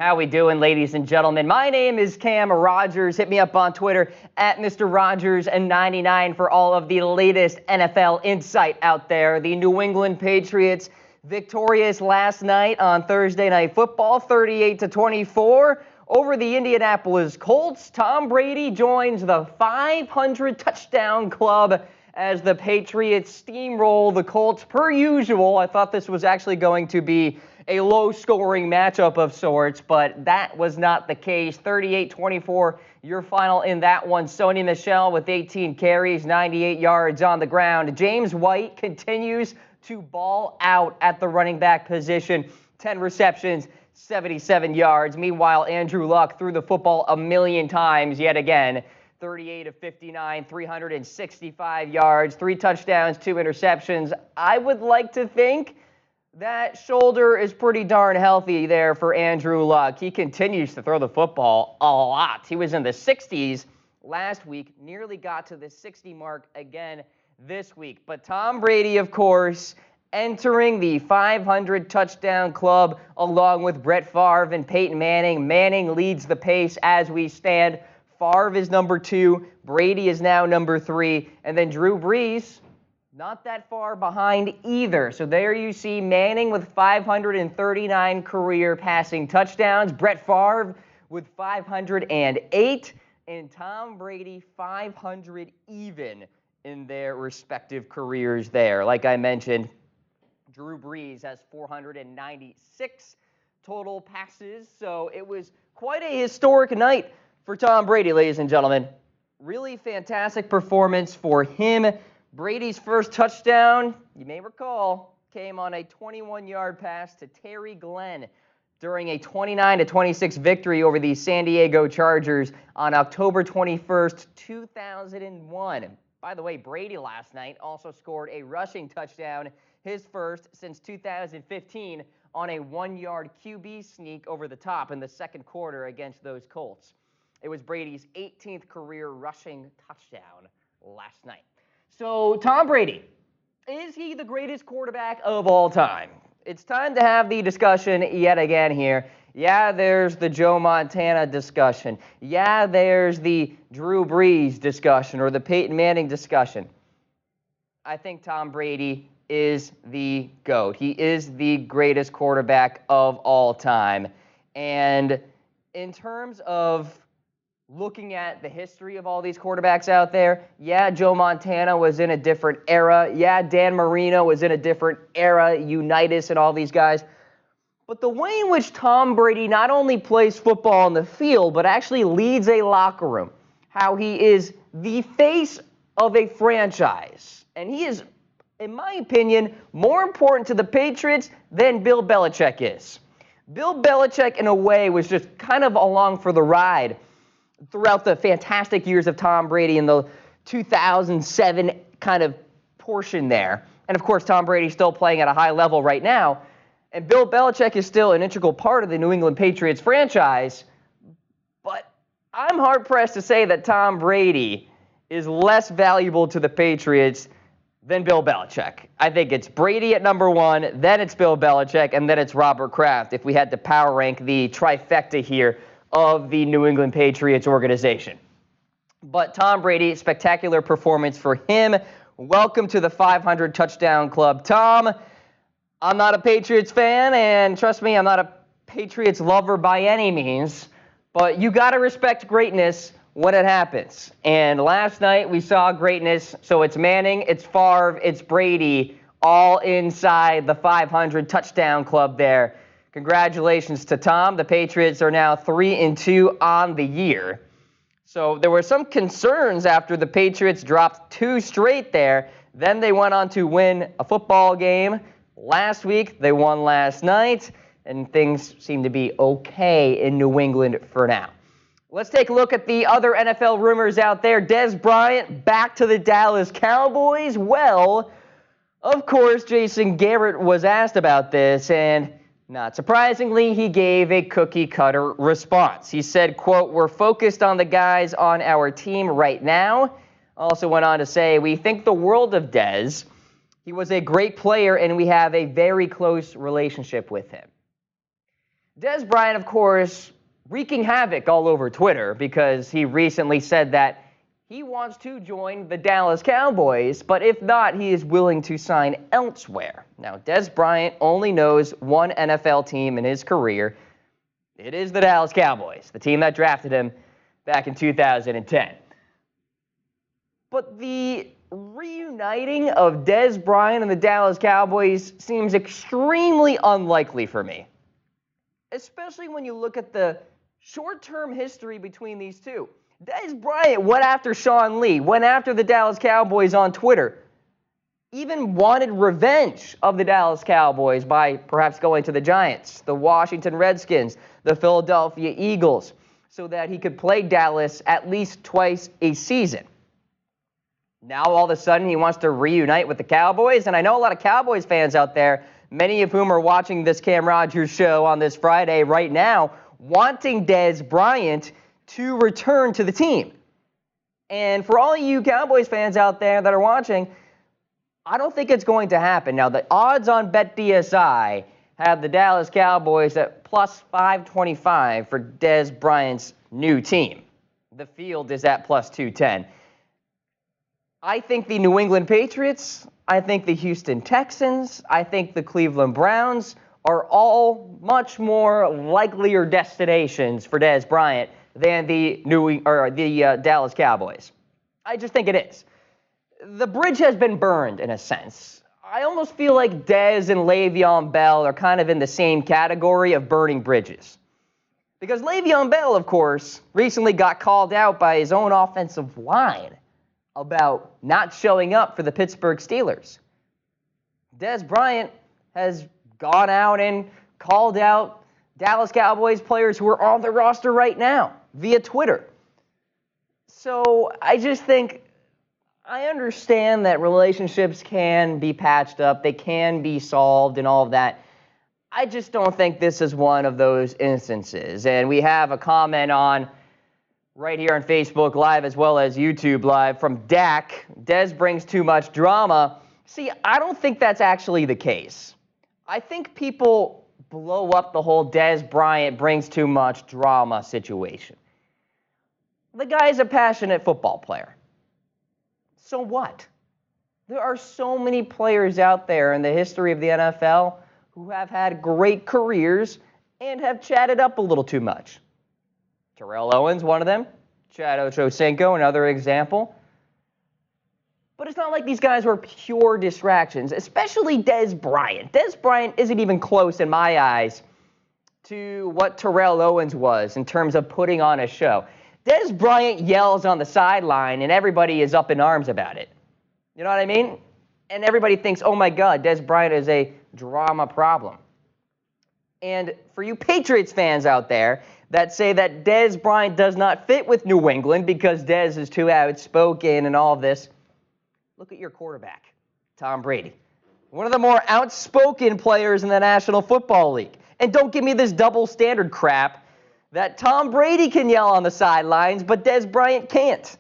How we doing, ladies and gentlemen? My name is Cam Rogers. Hit me up on Twitter at Mr. Rogers and 99 for all of the latest NFL insight out there. The New England Patriots victorious last night on Thursday Night Football, 38-24 over the Indianapolis Colts. Tom Brady joins the 500 touchdown club as the Patriots steamroll the Colts per usual. I thought this was actually going to be a low-scoring matchup of sorts, but that was not the case. 38-24, your final in that one. Sony Michel with 18 carries, 98 yards on the ground. James White continues to ball out at the running back position. 10 receptions, 77 yards. Meanwhile, Andrew Luck threw the football a million times yet again. 38 of 59, 365 yards, 3 touchdowns, 2 interceptions. I would like to think that shoulder is pretty darn healthy there for Andrew Luck. He continues to throw the football a lot. He was in the 60s last week, nearly got to the 60 mark again this week. But Tom Brady, of course, entering the 500 touchdown club along with Brett Favre and Peyton Manning. Manning leads the pace as we stand. Favre is number 2. Brady is now number 3. And then Drew Brees, not that far behind either. So there you see Manning with 539 career passing touchdowns, Brett Favre with 508, and Tom Brady 500 even in their respective careers there. Like I mentioned, Drew Brees has 496 total passes, so it was quite a historic night for Tom Brady, ladies and gentlemen. Really fantastic performance for him. Brady's first touchdown, you may recall, came on a 21-yard pass to Terry Glenn during a 29-26 victory over the San Diego Chargers on October 21st, 2001. By the way, Brady last night also scored a rushing touchdown, his first since 2015, on a 1-yard QB sneak over the top in the second quarter against those Colts. It was Brady's 18th career rushing touchdown last night. So, Tom Brady, is he the greatest quarterback of all time? It's time to have the discussion yet again here. Yeah, there's the Joe Montana discussion. Yeah, there's the Drew Brees discussion or the Peyton Manning discussion. I think Tom Brady is the GOAT. He is the greatest quarterback of all time. And in terms of looking at the history of all these quarterbacks out there, yeah, Joe Montana was in a different era. Yeah, Dan Marino was in a different era, Unitas and all these guys. But the way in which Tom Brady not only plays football on the field, but actually leads a locker room, how he is the face of a franchise. And he is, in my opinion, more important to the Patriots than Bill Belichick is. Bill Belichick, in a way, was just kind of along for the ride throughout the fantastic years of Tom Brady in the 2007 kind of portion there. And, of course, Tom Brady's still playing at a high level right now. And Bill Belichick is still an integral part of the New England Patriots franchise. But I'm hard-pressed to say that Tom Brady is less valuable to the Patriots than Bill Belichick. I think it's Brady at number 1, then it's Bill Belichick, and then it's Robert Kraft, if we had to power rank the trifecta here of the New England Patriots organization. But Tom Brady, spectacular performance for him. Welcome to the 500 touchdown club. Tom, I'm not a Patriots fan, and trust me, I'm not a Patriots lover by any means, but you got to respect greatness when it happens. And last night we saw greatness, so it's Manning, it's Favre, it's Brady, all inside the 500 touchdown club there. Congratulations to Tom. The Patriots are now 3-2 on the year. So there were some concerns after the Patriots dropped 2 straight there. Then they went on to win a football game last week. They won last night, and things seem to be okay in New England for now. Let's take a look at the other NFL rumors out there. Dez Bryant back to the Dallas Cowboys. Well, of course, Jason Garrett was asked about this, and not surprisingly, he gave a cookie-cutter response. He said, quote, "We're focused on the guys on our team right now." Also went on to say, "We think the world of Dez. He was a great player, and we have a very close relationship with him." Dez Bryant, of course, wreaking havoc all over Twitter because he recently said that he wants to join the Dallas Cowboys, but if not, he is willing to sign elsewhere. Now, Dez Bryant only knows one NFL team in his career. It is the Dallas Cowboys, the team that drafted him back in 2010. But the reuniting of Dez Bryant and the Dallas Cowboys seems extremely unlikely for me, especially when you look at the short-term history between these two. Dez Bryant went after Sean Lee, went after the Dallas Cowboys on Twitter, even wanted revenge of the Dallas Cowboys by perhaps going to the Giants, the Washington Redskins, the Philadelphia Eagles, so that he could play Dallas at least twice a season. Now, all of a sudden, he wants to reunite with the Cowboys, and I know a lot of Cowboys fans out there, many of whom are watching this Cam Rogers show on this Friday right now, wanting Dez Bryant to return to the team. And for all of you Cowboys fans out there that are watching, I don't think it's going to happen. Now, the odds on BetDSI have the Dallas Cowboys at plus 525 for Dez Bryant's new team. The field is at plus 210. I think the New England Patriots, I think the Houston Texans, I think the Cleveland Browns are all much more likelier destinations for Dez Bryant than the Dallas Cowboys. I just think it is. The bridge has been burned in a sense. I almost feel like Dez and Le'Veon Bell are kind of in the same category of burning bridges. Because Le'Veon Bell, of course, recently got called out by his own offensive line about not showing up for the Pittsburgh Steelers. Dez Bryant has gone out and called out Dallas Cowboys players who are on the roster right now via Twitter. So I just think, I understand that relationships can be patched up, they can be solved and all of that. I just don't think this is one of those instances. And we have a comment on right here on Facebook Live as well as YouTube Live from Dak. Dez brings too much drama. See, I don't think that's actually the case. I think people blow up the whole Dez Bryant brings too much drama situation. The guy's a passionate football player. So what? There are so many players out there in the history of the NFL who have had great careers and have chatted up a little too much. Terrell Owens, one of them. Chad Ochocinco, another example. But it's not like these guys were pure distractions, especially Dez Bryant. Dez Bryant isn't even close in my eyes to what Terrell Owens was in terms of putting on a show. Dez Bryant yells on the sideline and everybody is up in arms about it. You know what I mean? And everybody thinks, oh my God, Dez Bryant is a drama problem. And for you Patriots fans out there that say that Dez Bryant does not fit with New England because Dez is too outspoken and all this, look at your quarterback, Tom Brady. One of the more outspoken players in the National Football League. And don't give me this double standard crap that Tom Brady can yell on the sidelines, but Dez Bryant can't.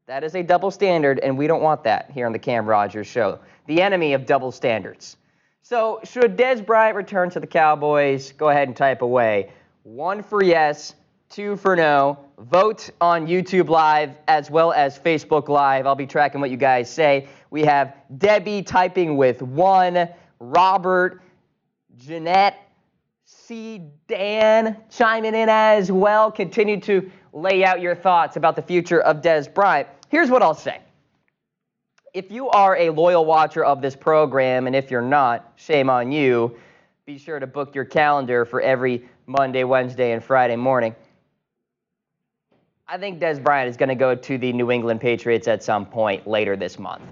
That is a double standard, and we don't want that here on the Cam Rogers Show. The enemy of double standards. So, should Dez Bryant return to the Cowboys? Go ahead and type away. 1 for yes, 2 for no. Vote on YouTube Live as well as Facebook Live. I'll be tracking what you guys say. We have Debbie typing with 1, Robert, Jeanette, C. Dan chiming in as well. Continue to lay out your thoughts about the future of Dez Bryant. Here's what I'll say. If you are a loyal watcher of this program, and if you're not, shame on you, be sure to book your calendar for every Monday, Wednesday, and Friday morning. I think Dez Bryant is going to go to the New England Patriots at some point later this month.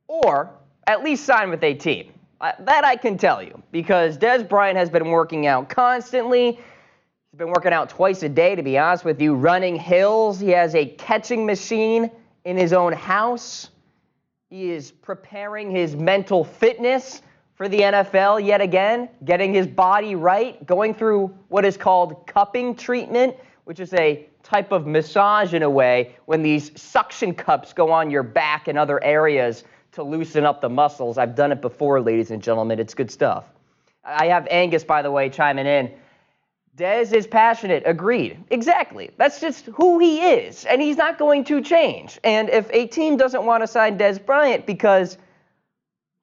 Or at least sign with a team. That I can tell you, because Dez Bryant has been working out constantly. He's been working out twice a day, to be honest with you, running hills. He has a catching machine in his own house. He is preparing his mental fitness for the NFL yet again, getting his body right, going through what is called cupping treatment, which is a type of massage in a way when these suction cups go on your back and other areas to loosen up the muscles. I've done it before, ladies and gentlemen. It's good stuff. I have Angus, by the way, chiming in. Dez is passionate. Agreed. Exactly. That's just who he is, and he's not going to change. And if a team doesn't want to sign Dez Bryant because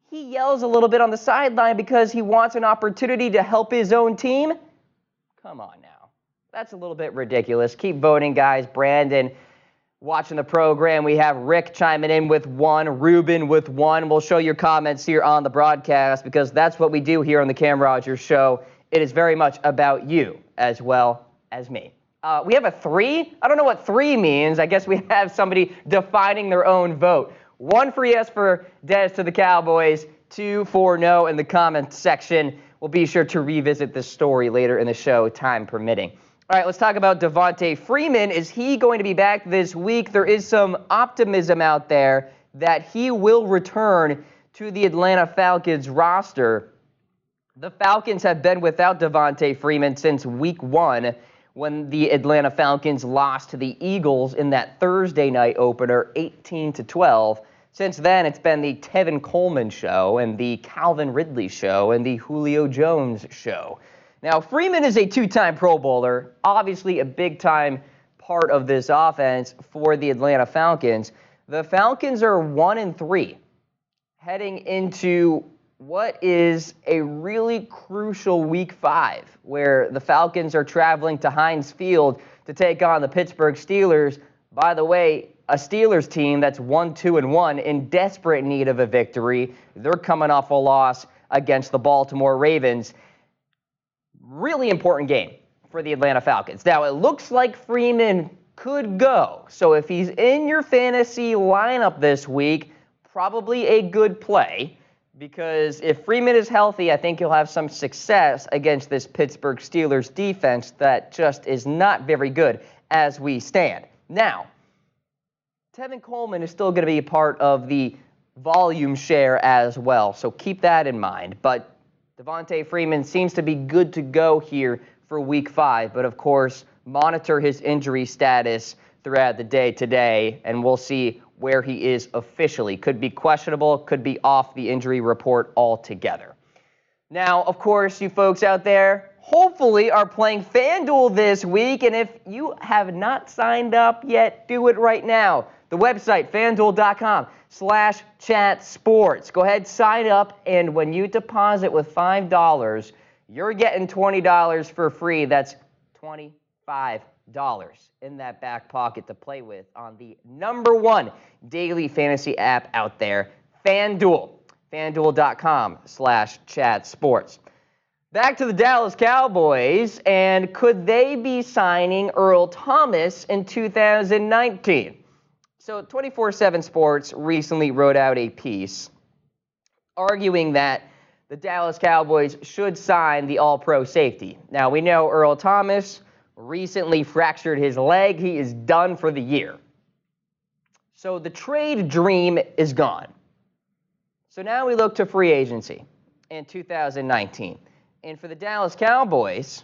he yells a little bit on the sideline because he wants an opportunity to help his own team, come on now. That's a little bit ridiculous. Keep voting, guys. Brandon watching the program. We have Rick chiming in with 1, Ruben with 1. We'll show your comments here on the broadcast because that's what we do here on the Cam Rogers Show. It is very much about you as well as me. We have a 3. I don't know what 3 means. I guess we have somebody defining their own vote. 1 for yes for Dez to the Cowboys, 2 for no in the comments section. We'll be sure to revisit this story later in the show, time permitting. All right, let's talk about Devonta Freeman. Is he going to be back this week? There is some optimism out there that he will return to the Atlanta Falcons roster. The Falcons have been without Devonta Freeman since week 1 when the Atlanta Falcons lost to the Eagles in that Thursday night opener, 18-12. Since then, it's been the Tevin Coleman show and the Calvin Ridley show and the Julio Jones show. Now, Freeman is a 2-time Pro Bowler, obviously a big-time part of this offense for the Atlanta Falcons. The Falcons are 1-3 heading into what is a really crucial Week 5, where the Falcons are traveling to Heinz Field to take on the Pittsburgh Steelers. By the way, a Steelers team that's 1-2-1 in desperate need of a victory. They're coming off a loss against the Baltimore Ravens. Really important game for the Atlanta Falcons. Now, it looks like Freeman could go. So if he's in your fantasy lineup this week, probably a good play. Because if Freeman is healthy, I think he'll have some success against this Pittsburgh Steelers defense that just is not very good as we stand. Now, Tevin Coleman is still going to be a part of the volume share as well, so keep that in mind. But Devonta Freeman seems to be good to go here for Week 5, but of course, monitor his injury status throughout the day today, and we'll see where he is officially. Could be questionable, could be off the injury report altogether. Now, of course, you folks out there hopefully are playing FanDuel this week, and if you have not signed up yet, do it right now. The website, FanDuel.com/chatsports. Go ahead, sign up, and when you deposit with $5, you're getting $20 for free. That's $25 in that back pocket to play with on the #1 daily fantasy app out there, FanDuel. FanDuel.com/chatsports. Back to the Dallas Cowboys, and could they be signing Earl Thomas in 2019? So 24/7 Sports recently wrote out a piece arguing that the Dallas Cowboys should sign the All-Pro safety. Now, we know Earl Thomas recently fractured his leg. He is done for the year. So the trade dream is gone. So now we look to free agency in 2019. And for the Dallas Cowboys,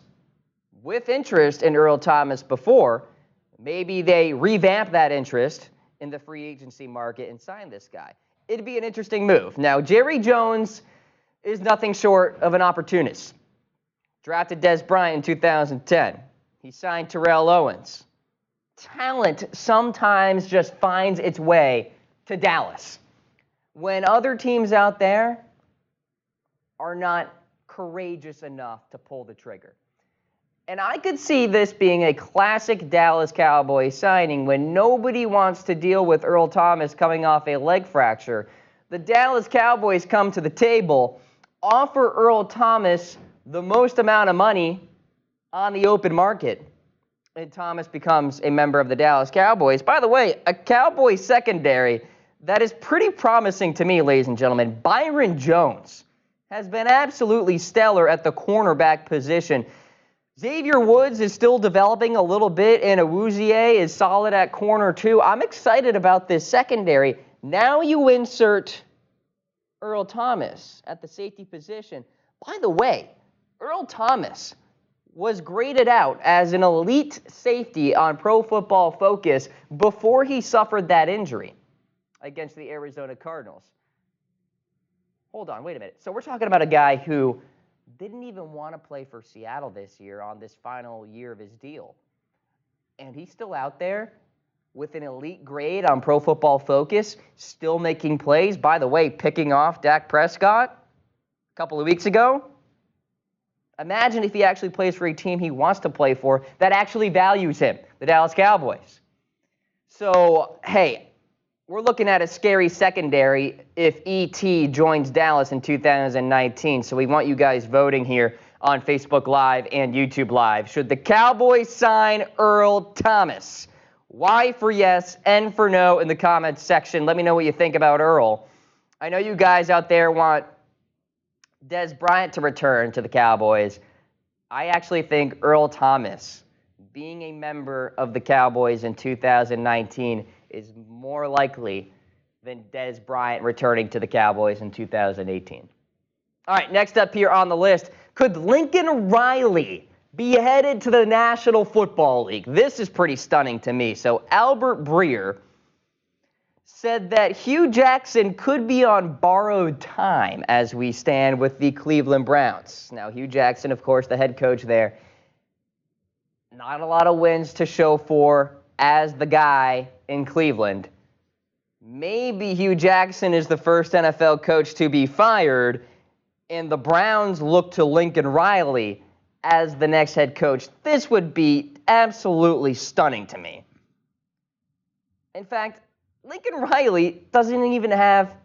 with interest in Earl Thomas before, maybe they revamp that interest in the free agency market and sign this guy. It'd be an interesting move. Now, Jerry Jones is nothing short of an opportunist. Drafted Dez Bryant in 2010. He signed Terrell Owens. Talent sometimes just finds its way to Dallas when other teams out there are not courageous enough to pull the trigger. And I could see this being a classic Dallas Cowboys signing when nobody wants to deal with Earl Thomas coming off a leg fracture. The Dallas Cowboys come to the table, offer Earl Thomas the most amount of money on the open market, and Thomas becomes a member of the Dallas Cowboys. By the way, a Cowboys secondary that is pretty promising to me, ladies and gentlemen. Byron Jones has been absolutely stellar at the cornerback position. Xavier Woods is still developing a little bit, and Awuzie is solid at corner too. I'm excited about this secondary. Now you insert Earl Thomas at the safety position. By the way, Earl Thomas was graded out as an elite safety on Pro Football Focus before he suffered that injury against the Arizona Cardinals. Hold on, wait a minute. So we're talking about a guy who didn't even want to play for Seattle this year on this final year of his deal. And he's still out there with an elite grade on Pro Football Focus, still making plays. By the way, picking off Dak Prescott a couple of weeks ago. Imagine if he actually plays for a team he wants to play for that actually values him, the Dallas Cowboys. So, hey, we're looking at a scary secondary if E.T. joins Dallas in 2019. So we want you guys voting here on Facebook Live and YouTube Live. Should the Cowboys sign Earl Thomas? Y for yes, N for no in the comments section. Let me know what you think about Earl. I know you guys out there want Dez Bryant to return to the Cowboys. I actually think Earl Thomas, being a member of the Cowboys in 2019, is more likely than Dez Bryant returning to the Cowboys in 2018. All right, next up here on the list, could Lincoln Riley be headed to the National Football League? This is pretty stunning to me. So Albert Breer said that Hugh Jackson could be on borrowed time as we stand with the Cleveland Browns. Now, Hugh Jackson, of course, the head coach there, not a lot of wins to show for as the guy in Cleveland. Maybe Hugh Jackson is the first NFL coach to be fired, and the Browns look to Lincoln Riley as the next head coach. This would be absolutely stunning to me. In fact, Lincoln Riley doesn't even have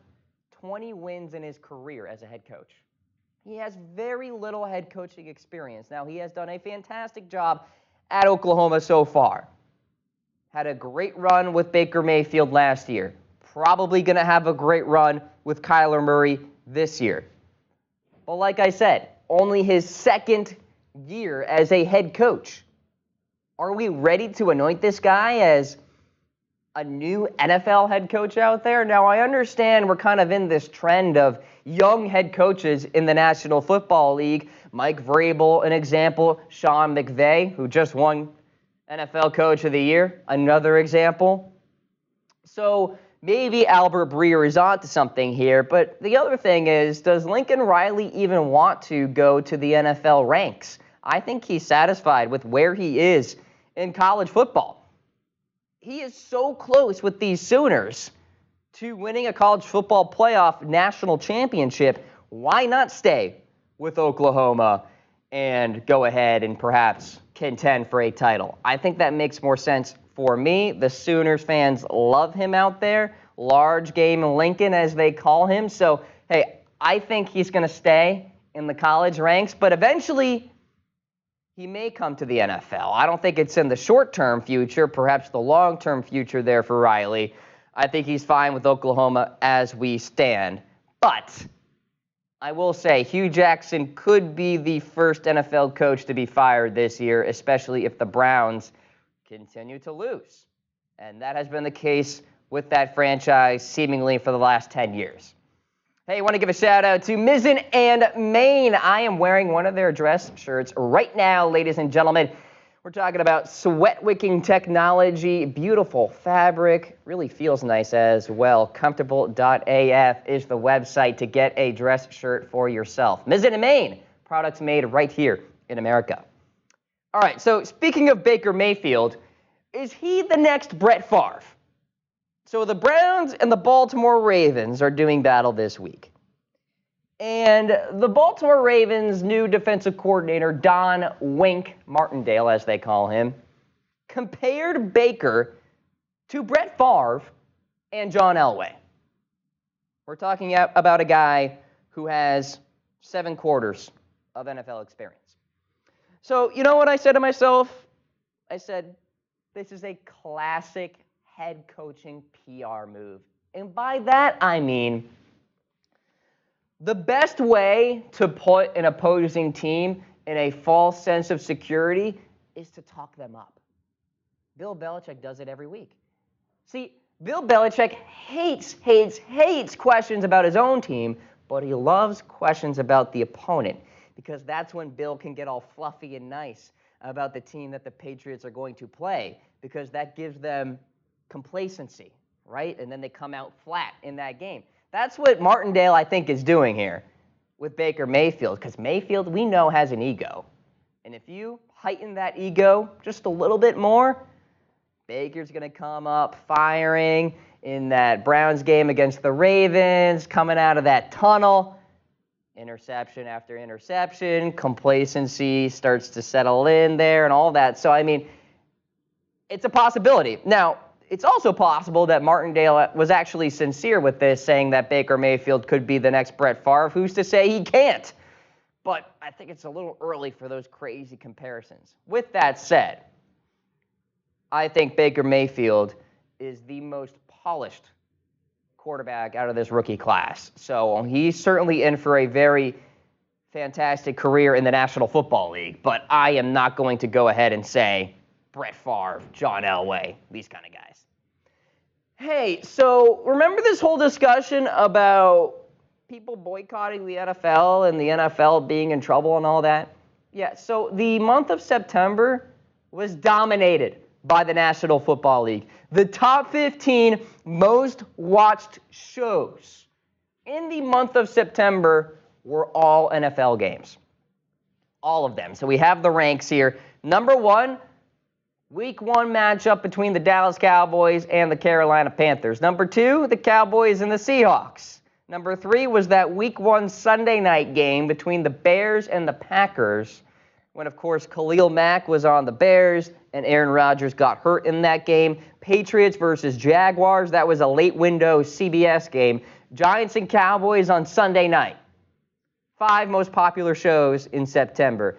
20 wins in his career as a head coach. He has very little head coaching experience. Now, he has done a fantastic job at Oklahoma so far. Had a great run with Baker Mayfield last year. Probably going to have a great run with Kyler Murray this year. But like I said, only his second year as a head coach. Are we ready to anoint this guy as a new NFL head coach out there? Now, I understand we're kind of in this trend of young head coaches in the National Football League. Mike Vrabel, an example. Sean McVay, who just won NFL Coach of the Year, another example. So maybe Albert Breer is on to something here, but the other thing is, does Lincoln Riley even want to go to the NFL ranks? I think he's satisfied with where he is in college football. He is so close with these Sooners to winning a college football playoff national championship. Why not stay with Oklahoma and go ahead and perhaps contend for a title? I think that makes more sense for me. The Sooners fans love him out there. Large game Lincoln, as they call him. So, hey, I think he's going to stay in the college ranks, but eventually he may come to the NFL. I don't think it's in the short-term future, perhaps the long-term future there for Riley. I think he's fine with Oklahoma as we stand. But I will say Hugh Jackson could be the first NFL coach to be fired this year, especially if the Browns continue to lose. And that has been the case with that franchise seemingly for the last 10 years. Hey, I want to give a shout-out to Mizzen and Main. I am wearing one of their dress shirts right now, ladies and gentlemen. We're talking about sweat-wicking technology, beautiful fabric, really feels nice as well. Comfortable.af is the website to get a dress shirt for yourself. Mizzen and Main, products made right here in America. All right, so speaking of Baker Mayfield, is he the next Brett Favre? So the Browns and the Baltimore Ravens are doing battle this week. And the Baltimore Ravens' new defensive coordinator, Don Wink Martindale, as they call him, compared Baker to Brett Favre and John Elway. We're talking about a guy who has 7 quarters of NFL experience. So, you know what I said to myself? I said, this is a classic head coaching PR move. And by that, I mean the best way to put an opposing team in a false sense of security is to talk them up. Bill Belichick does it every week. See, Bill Belichick hates questions about his own team, but he loves questions about the opponent because that's when Bill can get all fluffy and nice about the team that the Patriots are going to play because that gives them complacency, right? And then they come out flat in that game. That's what Martindale, I think, is doing here. with Baker Mayfield, because Mayfield, we know, has an ego. And if you heighten that ego just a little bit more, Baker's going to come up firing in that Browns game against the Ravens, coming out of that tunnel. Interception after interception, complacency starts to settle in there and all that. So, I mean, it's a possibility. Now, it's also possible that Martindale was actually sincere with this, saying that Baker Mayfield could be the next Brett Favre. Who's to say he can't? But I think it's a little early for those crazy comparisons. With that said, I think Baker Mayfield is the most polished quarterback out of this rookie class. So he's certainly in for a very fantastic career in the National Football League. But I am not going to go ahead and say Brett Favre, John Elway, these kind of guys. Hey, so remember this whole discussion about people boycotting the NFL and the NFL being in trouble and all that? Yeah, so the month of September was dominated by the National Football League. The top 15 most watched shows in the month of September were all NFL games. All of them. So we have the ranks here. Number 1, Week 1 matchup between the Dallas Cowboys and the Carolina Panthers. Number 2, the Cowboys and the Seahawks. Number 3 was that Week 1 Sunday night game between the Bears and the Packers, when, of course, Khalil Mack was on the Bears and Aaron Rodgers got hurt in that game. Patriots versus Jaguars, that was a late window CBS game. Giants and Cowboys on Sunday night. 5 most popular shows in September.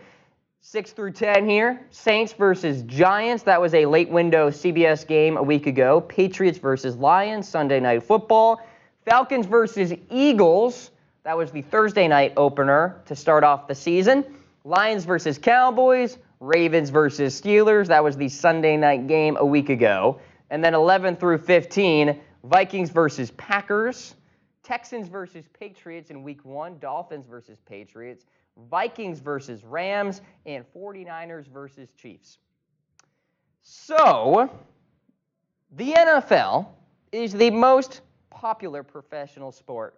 6 through 10 here. Saints versus Giants, that was a late window CBS game a week ago. Patriots versus Lions, Sunday Night Football. Falcons versus Eagles, that was the Thursday night opener to start off the season. Lions versus Cowboys, Ravens versus Steelers, that was the Sunday night game a week ago. And then 11 through 15, Vikings versus Packers, Texans versus Patriots in Week 1, Dolphins versus Patriots, Vikings versus Rams, and 49ers versus Chiefs. So, the NFL is the most popular professional sport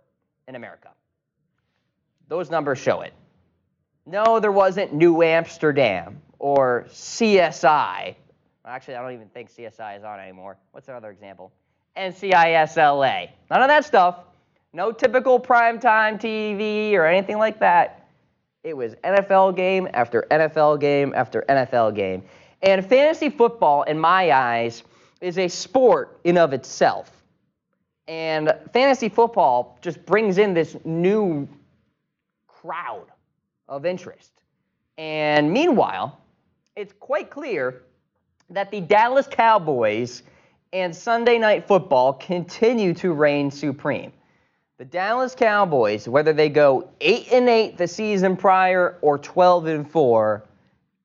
in America. Those numbers show it. No, there wasn't New Amsterdam or CSI. Actually, I don't even think CSI is on anymore. What's another example? NCISLA. None of that stuff. No typical primetime TV or anything like that. It was NFL game after NFL game after NFL game. And fantasy football, in my eyes, is a sport in of itself. And fantasy football just brings in this new crowd of interest. And meanwhile, it's quite clear that the Dallas Cowboys and Sunday Night Football continue to reign supreme. The Dallas Cowboys, whether they go 8-8 the season prior or 12-4,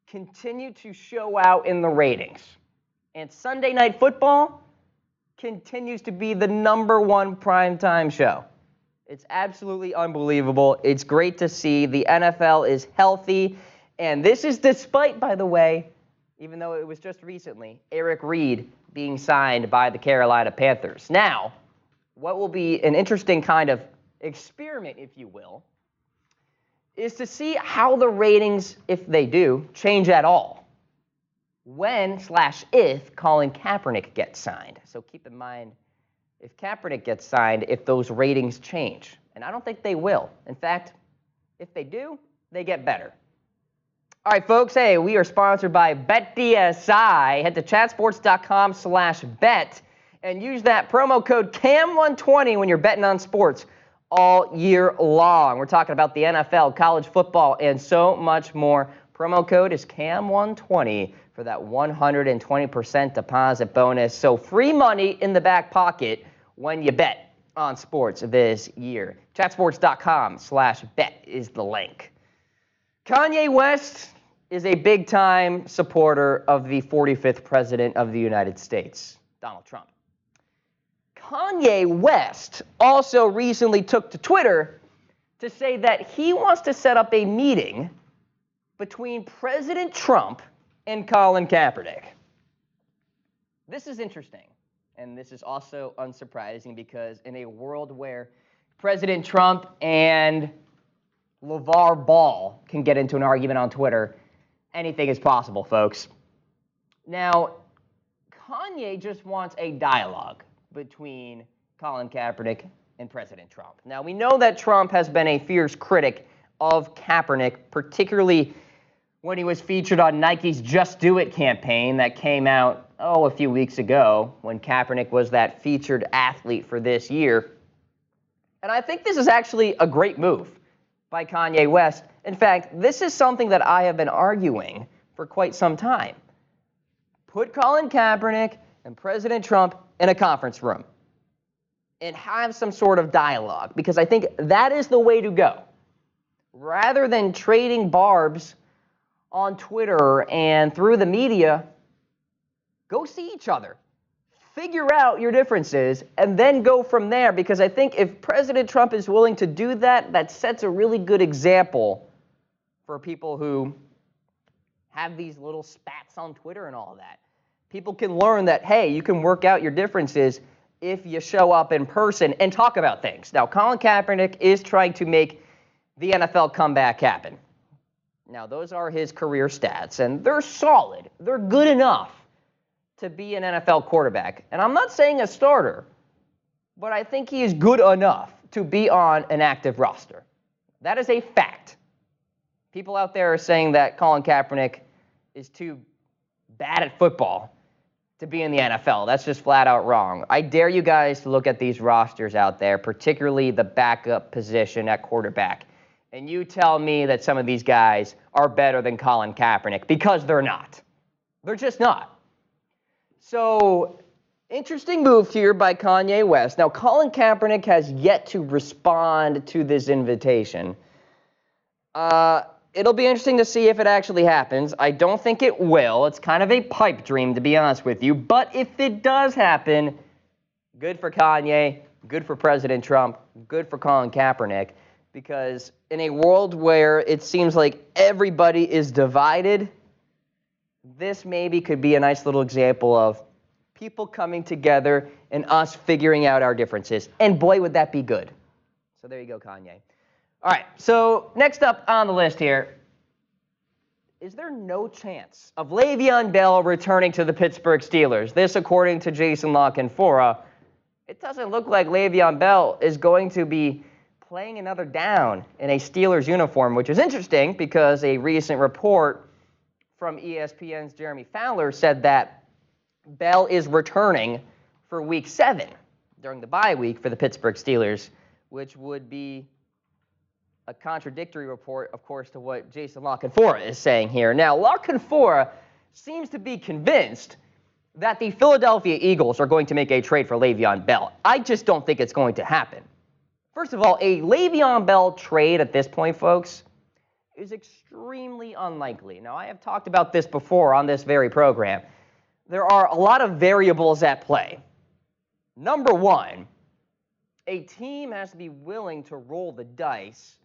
continue to show out in the ratings. And Sunday Night Football continues to be the number 1 primetime show. It's absolutely unbelievable. It's great to see. The NFL is healthy. And this is despite, by the way, even though it was just recently, Eric Reid being signed by the Carolina Panthers. Now, what will be an interesting kind of experiment, if you will, is to see how the ratings, if they do, change at all when/if Colin Kaepernick gets signed. So keep in mind, if Kaepernick gets signed, if those ratings change. And I don't think they will. In fact, if they do, they get better. All right, folks, hey, we are sponsored by BetDSI. Head to chatsports.com/bet and use that promo code CAM120 when you're betting on sports all year long. We're talking about the NFL, college football, and so much more. Promo code is CAM120 for that 120% deposit bonus. So free money in the back pocket when you bet on sports this year. Chatsports.com/bet is the link. Kanye West is a big-time supporter of the 45th president of the United States, Donald Trump. Kanye West also recently took to Twitter to say that he wants to set up a meeting between President Trump and Colin Kaepernick. This is interesting, and this is also unsurprising because in a world where President Trump and LeVar Ball can get into an argument on Twitter, anything is possible, folks. Now, Kanye just wants a dialogue between Colin Kaepernick and President Trump. Now, we know that Trump has been a fierce critic of Kaepernick, particularly when he was featured on Nike's Just Do It campaign that came out, a few weeks ago, when Kaepernick was that featured athlete for this year. And I think this is actually a great move by Kanye West. In fact, this is something that I have been arguing for quite some time. Put Colin Kaepernick and President Trump in a conference room and have some sort of dialogue, because I think that is the way to go. Rather than trading barbs on Twitter and through the media, go see each other. Figure out your differences and then go from there, because I think if President Trump is willing to do that, that sets a really good example for people who have these little spats on Twitter and all that. People can learn that, hey, you can work out your differences if you show up in person and talk about things. Now, Colin Kaepernick is trying to make the NFL comeback happen. Now, those are his career stats, and they're solid. They're good enough to be an NFL quarterback. And I'm not saying a starter, but I think he is good enough to be on an active roster. That is a fact. People out there are saying that Colin Kaepernick is too bad at football to be in the NFL. That's just flat out wrong. I dare you guys to look at these rosters out there, particularly the backup position at quarterback, and you tell me that some of these guys are better than Colin Kaepernick, because they're not. They're just not. So, interesting move here by Kanye West. Now, Colin Kaepernick has yet to respond to this invitation. It'll be interesting to see if it actually happens. I don't think it will. It's kind of a pipe dream, to be honest with you. But if it does happen, good for Kanye, good for President Trump, good for Colin Kaepernick. Because in a world where it seems like everybody is divided, this maybe could be a nice little example of people coming together and us figuring out our differences. And boy, would that be good. So there you go, Kanye. All right, so next up on the list here, is there no chance of Le'Veon Bell returning to the Pittsburgh Steelers? This, according to Jason La Canfora, it doesn't look like Le'Veon Bell is going to be playing another down in a Steelers uniform, which is interesting because a recent report from ESPN's Jeremy Fowler said that Bell is returning for Week 7 during the bye week for the Pittsburgh Steelers, which would be a contradictory report, of course, to what Jason La Canfora is saying here. Now, La Canfora seems to be convinced that the Philadelphia Eagles are going to make a trade for Le'Veon Bell. I just don't think it's going to happen. First of all, a Le'Veon Bell trade at this point, folks, is extremely unlikely. Now, I have talked about this before on this very program. There are a lot of variables at play. Number one, a team has to be willing to roll the dice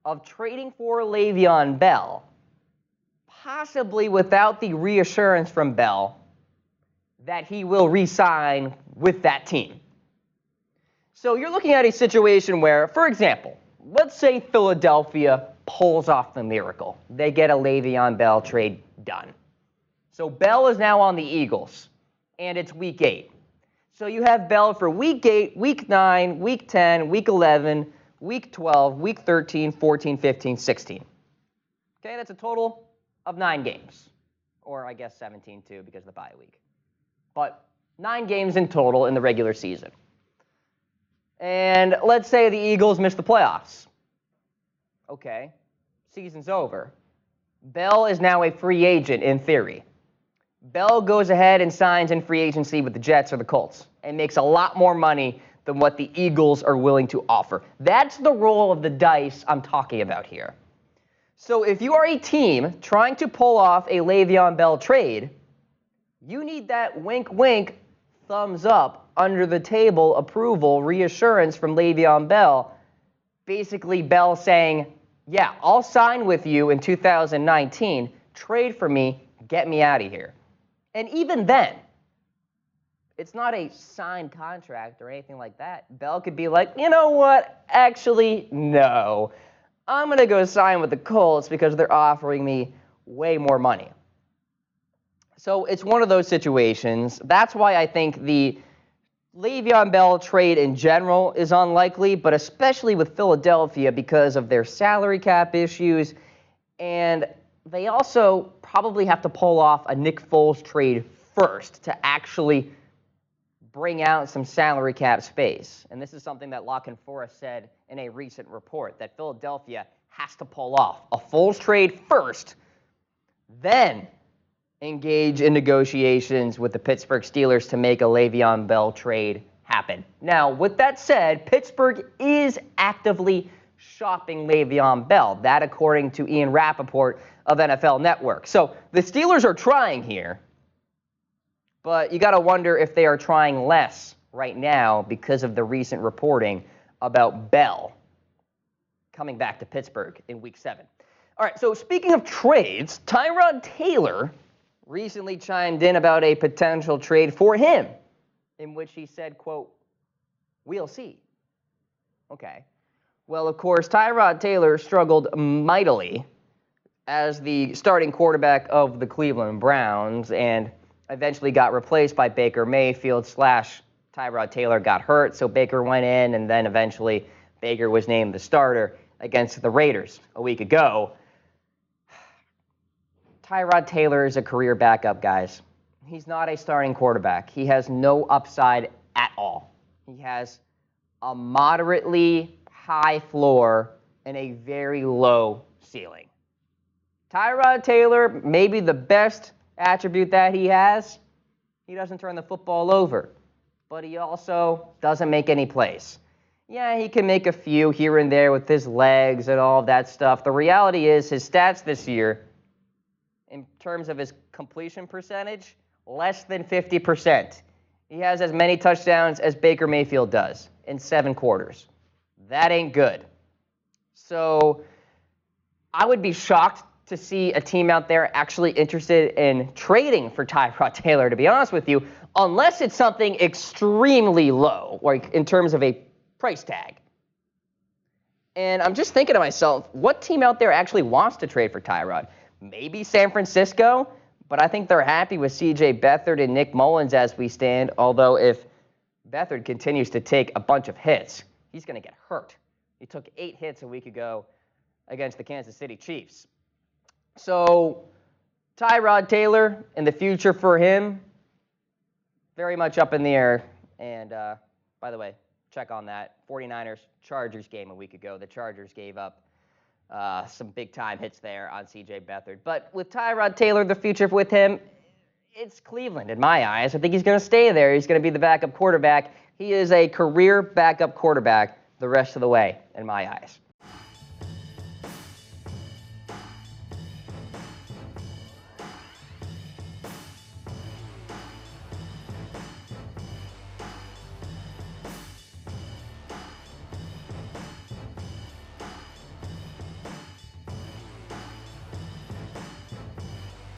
of trading for Le'Veon Bell, possibly without the reassurance from Bell that he will re-sign with that team. So you're looking at a situation where, for example, let's say Philadelphia pulls off the miracle. They get a Le'Veon Bell trade done. So Bell is now on the Eagles, and it's Week 8. So you have Bell for Week 8, Week 9, Week 10, Week 11, Week 12, Week 13, 14, 15, 16. Okay, that's a total of 9 games. Or I guess 17 too, because of the bye week. But 9 games in total in the regular season. And let's say the Eagles miss the playoffs. Okay, season's over. Bell is now a free agent in theory. Bell goes ahead and signs in free agency with the Jets or the Colts and makes a lot more money than what the Eagles are willing to offer. That's the roll of the dice I'm talking about here. So if you are a team trying to pull off a Le'Veon Bell trade, you need that wink, wink, thumbs up, under the table approval, reassurance from Le'Veon Bell. Basically, Bell saying, yeah, I'll sign with you in 2019, trade for me, get me out of here. And even then, it's not a signed contract or anything like that. Bell could be like, you know what? Actually, no. I'm going to go sign with the Colts because they're offering me way more money. So it's one of those situations. That's why I think the Le'Veon Bell trade in general is unlikely, but especially with Philadelphia because of their salary cap issues, and they also probably have to pull off a Nick Foles trade first to actually bring out some salary cap space. And this is something that Locke and Forrest said in a recent report, that Philadelphia has to pull off a Foles trade first, then engage in negotiations with the Pittsburgh Steelers to make a Le'Veon Bell trade happen. Now, with that said, Pittsburgh is actively shopping Le'Veon Bell. That according to Ian Rappaport of NFL Network. So the Steelers are trying here, but you got to wonder if they are trying less right now because of the recent reporting about Bell coming back to Pittsburgh in Week 7. All right, so speaking of trades, Tyrod Taylor recently chimed in about a potential trade for him, in which he said, quote, "We'll see." Okay. Well, of course, Tyrod Taylor struggled mightily as the starting quarterback of the Cleveland Browns and eventually got replaced by Baker Mayfield / Tyrod Taylor got hurt, so Baker went in, and then eventually Baker was named the starter against the Raiders a week ago. Tyrod Taylor is a career backup, guys. He's not a starting quarterback. He has no upside at all. He has a moderately high floor and a very low ceiling. Tyrod Taylor, maybe the best attribute that he has, he doesn't turn the football over, but he also doesn't make any plays. Yeah, he can make a few here and there with his legs and all of that stuff. The reality is his stats this year, in terms of his completion percentage, less than 50%. He has as many touchdowns as Baker Mayfield does in 7 quarters. That ain't good. So I would be shocked to see a team out there actually interested in trading for Tyrod Taylor, to be honest with you, unless it's something extremely low, like in terms of a price tag. And I'm just thinking to myself, what team out there actually wants to trade for Tyrod? Maybe San Francisco, but I think they're happy with C.J. Beathard and Nick Mullins as we stand, although if Beathard continues to take a bunch of hits, he's going to get hurt. He took 8 hits a week ago against the Kansas City Chiefs. So Tyrod Taylor and the future for him, very much up in the air. And by the way, check on that 49ers-Chargers game a week ago. The Chargers gave up some big-time hits there on C.J. Beathard. But with Tyrod Taylor, the future with him, it's Cleveland in my eyes. I think he's going to stay there. He's going to be the backup quarterback. He is a career backup quarterback the rest of the way in my eyes.